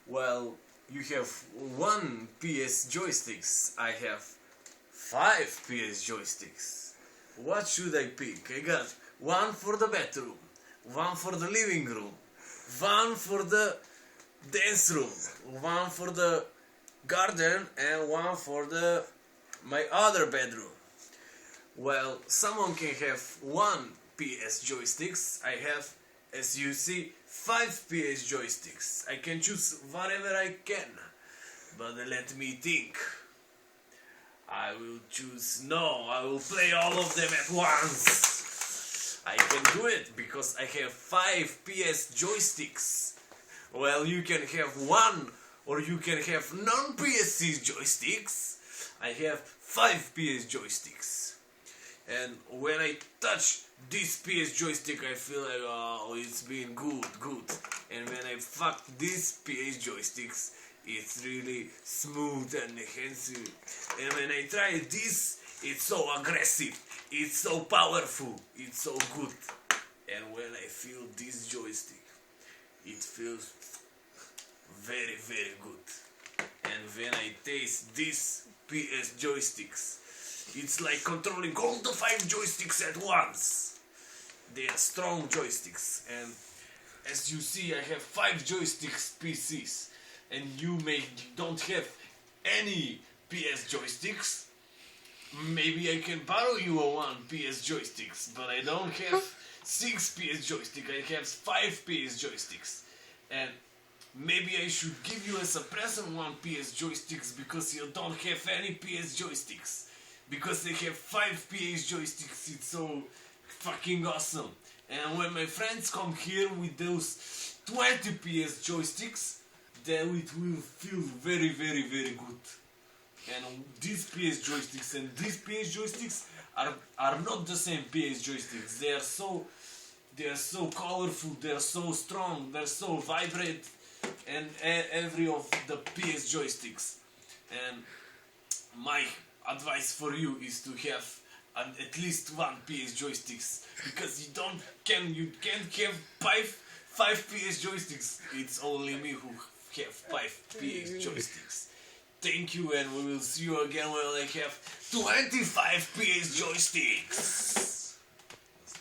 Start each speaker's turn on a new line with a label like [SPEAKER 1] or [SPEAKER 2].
[SPEAKER 1] Well, you have one PS joysticks. I have 5 PS joysticks. What should I pick? I got one for the bedroom, one for the living room, one for the dance room, one for the garden, and one for my other bedroom. Well, someone can have one PS joysticks. I have, as you see, 5 PS joysticks. I can choose whatever I can, but let me think. I will choose no, I will play all of them at once. I can do it because I have 5 PS joysticks. Well, you can have one or you can have non-PSC joysticks. I have 5 PS joysticks. And when I touch this PS joystick, I feel like, oh, it's been good. And when I fuck these PS joysticks, it's really smooth and handsome. And when I try this, it's so aggressive, it's so powerful, it's so good. And when I feel this joystick, it feels very, very good. And when I taste these PS joysticks, it's like controlling all the 5 joysticks at once. They are strong joysticks, and as you see, I have 5 joysticks PCs, and you don't have any PS joysticks. Maybe I can borrow you a 1 PS joysticks, but I don't have 6 PS joysticks. I have 5 PS joysticks, and maybe I should give you as a present 1 PS joysticks because you don't have any PS joysticks. Because they have 5 PS joysticks, it's so fucking awesome. And when my friends come here with those 20 PS joysticks, then it will feel very, very, very good. And these PS joysticks and these PS joysticks are not the same PS joysticks. They are so colorful, they are so strong, they are so vibrant, and every of the PS joysticks. And my advice for you is to have at least 1 PS joysticks, because you can't have 5 PS joysticks. It's only me who have 5 PS joysticks. Thank you, and we will see you again when I have 25 PS joysticks.